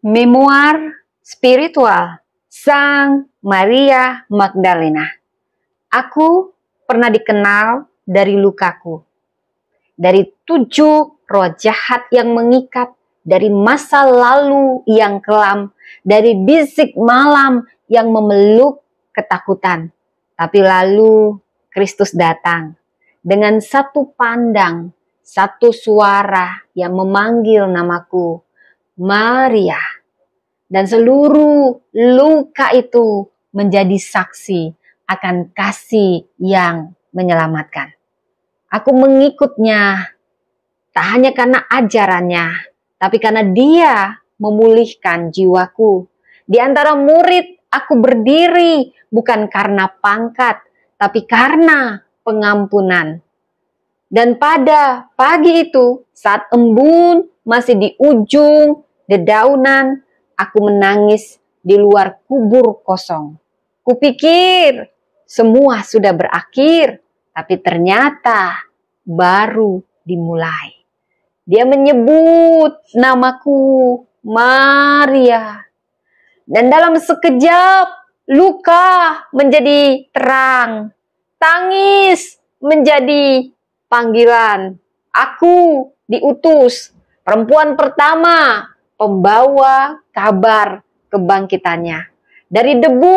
Memoir spiritual Sang Maria Magdalena. Aku pernah dikenal dari lukaku, dari 7 roh jahat yang mengikat, dari masa lalu yang kelam, dari bisik malam yang memeluk ketakutan. Tapi lalu Kristus datang dengan satu pandang, satu suara yang memanggil namaku, Maria. Dan seluruh luka itu menjadi saksi akan kasih yang menyelamatkan. Aku mengikutnya, tak hanya karena ajarannya, tapi karena dia memulihkan jiwaku. Di antara murid, aku berdiri bukan karena pangkat, tapi karena pengampunan. Dan pada pagi itu, saat embun masih di ujung dedaunan, aku menangis di luar kubur kosong. Kupikir semua sudah berakhir, tapi ternyata baru dimulai. Dia menyebut namaku, Maria. Dan dalam sekejap, luka menjadi terang. Tangis menjadi panggilan. Aku diutus, perempuan pertama, pembawa kabar kebangkitannya. Dari debu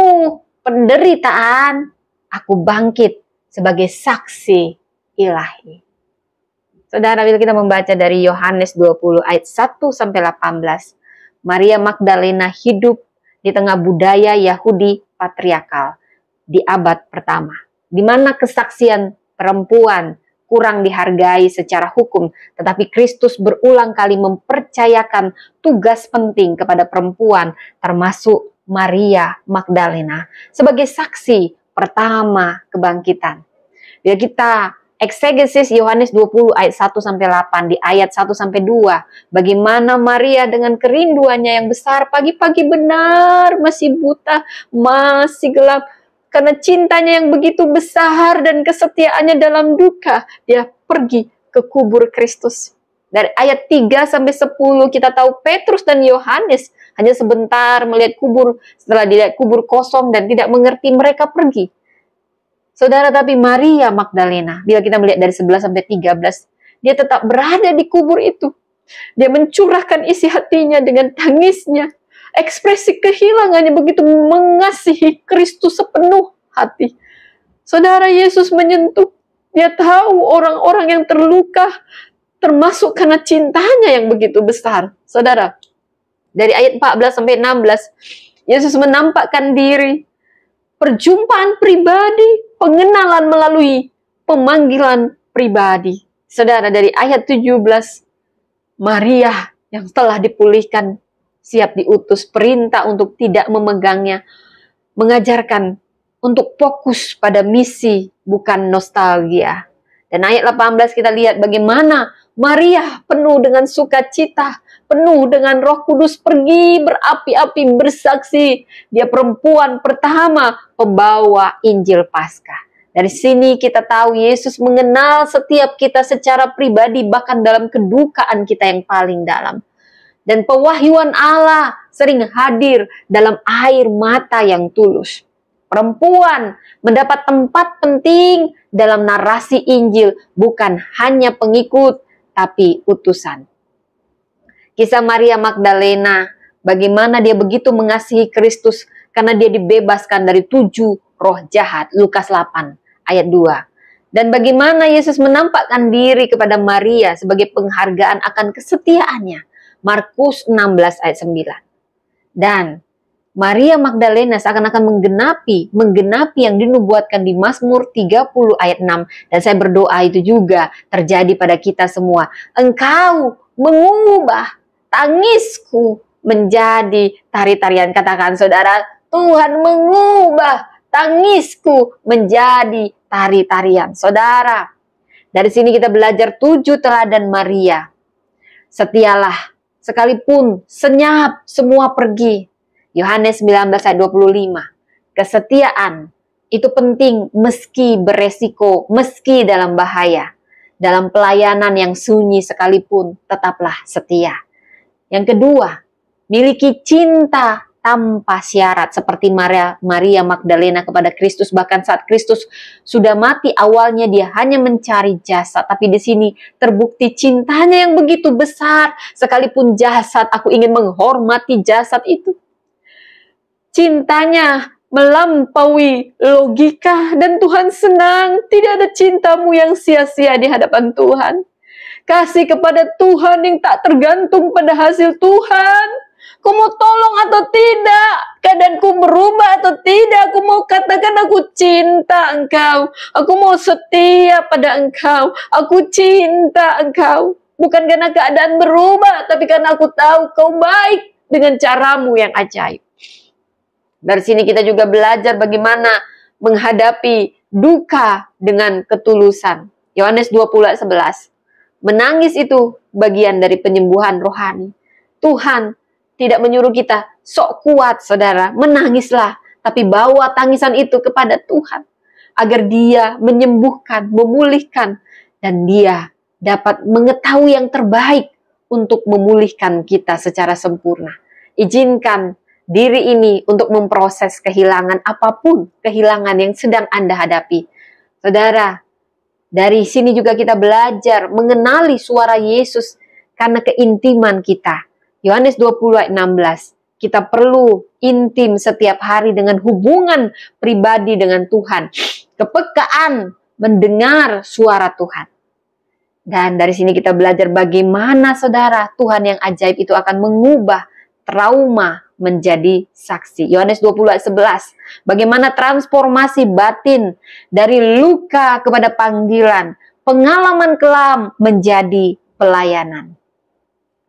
penderitaan, aku bangkit sebagai saksi ilahi. Saudara, bila kita membaca dari Yohanes 20 ayat 1-18, Maria Magdalena hidup di tengah budaya Yahudi patriarkal di abad pertama, di mana kesaksian perempuan kurang dihargai secara hukum, tetapi Kristus berulang kali mempercayakan tugas penting kepada perempuan, termasuk Maria Magdalena, sebagai saksi pertama kebangkitan. Bila kita eksegesis Yohanes 20 ayat 1-8, di ayat 1-2, bagaimana Maria dengan kerinduannya yang besar, pagi-pagi benar masih buta, masih gelap, karena cintanya yang begitu besar dan kesetiaannya dalam duka, dia pergi ke kubur Kristus. Dari ayat 3-10 kita tahu Petrus dan Yohanes hanya sebentar melihat kubur, setelah dilihat kubur kosong dan tidak mengerti, mereka pergi. Saudara, tapi Maria Magdalena, bila kita melihat dari 11-13, dia tetap berada di kubur itu. Dia mencurahkan isi hatinya dengan tangisnya. Ekspresi kehilangannya begitu mengasihi Kristus sepenuh hati. Saudara, Yesus menyentuh. Dia tahu orang-orang yang terluka, termasuk karena cintanya yang begitu besar. Saudara, dari ayat 14-16, Yesus menampakkan diri. Perjumpaan pribadi, pengenalan melalui pemanggilan pribadi. Saudara, dari ayat 17, Maria yang telah dipulihkan, siap diutus perintah untuk tidak memegangnya, mengajarkan untuk fokus pada misi, bukan nostalgia. Dan ayat 18 kita lihat bagaimana Maria penuh dengan sukacita, penuh dengan Roh Kudus pergi berapi-api bersaksi. Dia perempuan pertama pembawa Injil Paskah. Dari sini kita tahu Yesus mengenal setiap kita secara pribadi, bahkan dalam kedukaan kita yang paling dalam. Dan pewahyuan Allah sering hadir dalam air mata yang tulus. Perempuan mendapat tempat penting dalam narasi Injil, bukan hanya pengikut, tapi utusan. Kisah Maria Magdalena, bagaimana dia begitu mengasihi Kristus karena dia dibebaskan dari 7 roh jahat, Lukas 8 ayat 2. Dan bagaimana Yesus menampakkan diri kepada Maria sebagai penghargaan akan kesetiaannya, Markus 16 ayat 9. Dan Maria Magdalena seakan-akan menggenapi yang dinubuatkan di Mazmur 30 ayat 6. Dan saya berdoa itu juga terjadi pada kita semua. Engkau mengubah tangisku menjadi tari-tarian. Katakan saudara, Tuhan mengubah tangisku menjadi tari-tarian. Saudara, dari sini kita belajar 7 teladan Maria. Setialah, sekalipun senyap semua pergi. Yohanes 19 ayat 25. Kesetiaan itu penting meski beresiko, meski dalam bahaya. Dalam pelayanan yang sunyi sekalipun, tetaplah setia. Yang kedua, miliki cinta tanpa syarat seperti Maria Magdalena kepada Kristus. Bahkan saat Kristus sudah mati, awalnya dia hanya mencari jasad, tapi di sini terbukti cintanya yang begitu besar. Sekalipun jasad, aku ingin menghormati jasad itu. Cintanya melampaui logika, dan Tuhan senang. Tidak ada cintamu yang sia-sia di hadapan Tuhan. Kasih kepada Tuhan yang tak tergantung pada hasil Tuhan. Aku mau tolong atau tidak, keadaanku berubah atau tidak, aku mau katakan aku cinta engkau, aku mau setia pada engkau, aku cinta engkau. Bukan karena keadaan berubah, tapi karena aku tahu kau baik dengan caramu yang ajaib. Dari sini kita juga belajar bagaimana menghadapi duka dengan ketulusan. Yohanes 20:11. Menangis itu bagian dari penyembuhan rohani. Tuhan tidak menyuruh kita sok kuat, saudara, menangislah, tapi bawa tangisan itu kepada Tuhan agar Dia menyembuhkan, memulihkan, dan Dia dapat mengetahui yang terbaik untuk memulihkan kita secara sempurna. Izinkan diri ini untuk memproses kehilangan apapun, kehilangan yang sedang Anda hadapi. Saudara, dari sini juga kita belajar mengenali suara Yesus karena keintiman kita. Yohanes 20:16, kita perlu intim setiap hari dengan hubungan pribadi dengan Tuhan. Kepekaan mendengar suara Tuhan. Dan dari sini kita belajar bagaimana, saudara, Tuhan yang ajaib itu akan mengubah trauma menjadi saksi. Yohanes 20:11, bagaimana transformasi batin dari luka kepada panggilan, pengalaman kelam menjadi pelayanan.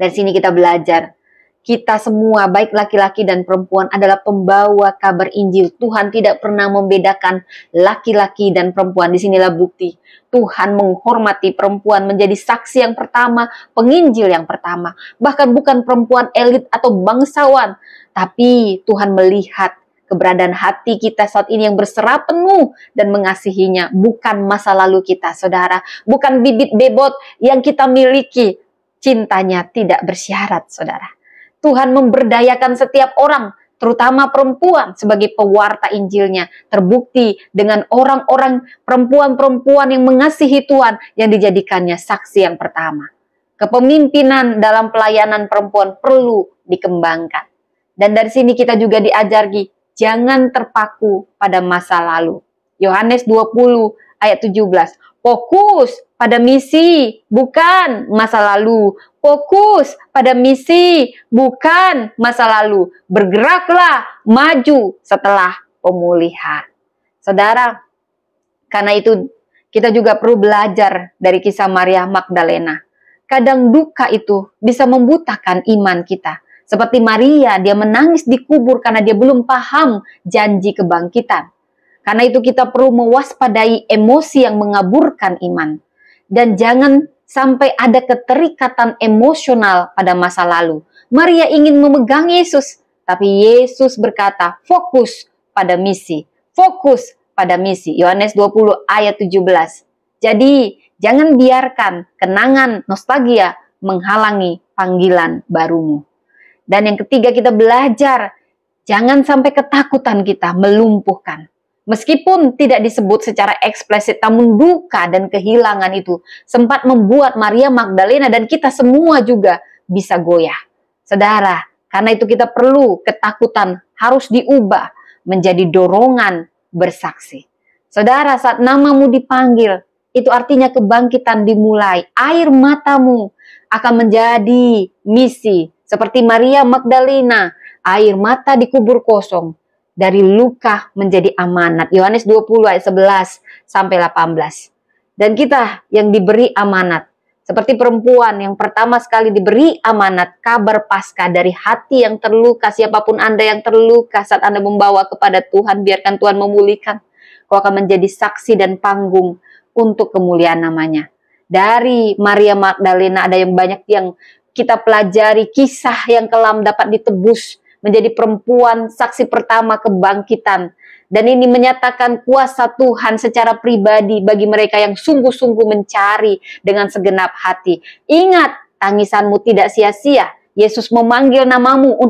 Dari sini kita belajar, kita semua baik laki-laki dan perempuan adalah pembawa kabar Injil. Tuhan tidak pernah membedakan laki-laki dan perempuan. Disinilah bukti Tuhan menghormati perempuan menjadi saksi yang pertama, penginjil yang pertama. Bahkan bukan perempuan elit atau bangsawan, tapi Tuhan melihat keberadaan hati kita saat ini yang berserah penuh dan mengasihinya. Bukan masa lalu kita, saudara. Bukan bibit bebot yang kita miliki. Cintanya tidak bersyarat, saudara. Tuhan memberdayakan setiap orang, terutama perempuan, sebagai pewarta Injilnya. Terbukti dengan orang-orang perempuan-perempuan yang mengasihi Tuhan, yang dijadikannya saksi yang pertama. Kepemimpinan dalam pelayanan perempuan perlu dikembangkan. Dan dari sini kita juga diajari, jangan terpaku pada masa lalu. Yohanes 20:17. Fokus pada misi, bukan masa lalu. Fokus pada misi, bukan masa lalu. Bergeraklah maju setelah pemulihan. Saudara, karena itu kita juga perlu belajar dari kisah Maria Magdalena. Kadang duka itu bisa membutakan iman kita. Seperti Maria, dia menangis di kubur karena dia belum paham janji kebangkitan. Karena itu kita perlu mewaspadai emosi yang mengaburkan iman. Dan jangan sampai ada keterikatan emosional pada masa lalu. Maria ingin memegang Yesus, tapi Yesus berkata, fokus pada misi. Fokus pada misi. Yohanes 20:17. Jadi, jangan biarkan kenangan nostalgia menghalangi panggilan barumu. Dan yang ketiga, kita belajar, jangan sampai ketakutan kita melumpuhkan. Meskipun tidak disebut secara eksplisit, namun duka dan kehilangan itu sempat membuat Maria Magdalena dan kita semua juga bisa goyah. Saudara, karena itu kita perlu ketakutan harus diubah menjadi dorongan bersaksi. Saudara, saat namamu dipanggil, itu artinya kebangkitan dimulai. Air matamu akan menjadi misi. Seperti Maria Magdalena, air mata di kubur kosong. Dari luka menjadi amanat. Yohanes 20:11-18. Dan kita yang diberi amanat, seperti perempuan yang pertama sekali diberi amanat kabar Paskah dari hati yang terluka. Siapapun Anda yang terluka, saat Anda membawa kepada Tuhan, biarkan Tuhan memulihkan. Kau akan menjadi saksi dan panggung untuk kemuliaan namanya. Dari Maria Magdalena ada yang banyak yang kita pelajari, kisah yang kelam dapat ditebus menjadi perempuan saksi pertama kebangkitan. Dan ini menyatakan kuasa Tuhan secara pribadi bagi mereka yang sungguh-sungguh mencari dengan segenap hati. Ingat, tangisanmu tidak sia-sia. Yesus memanggil namamu untuk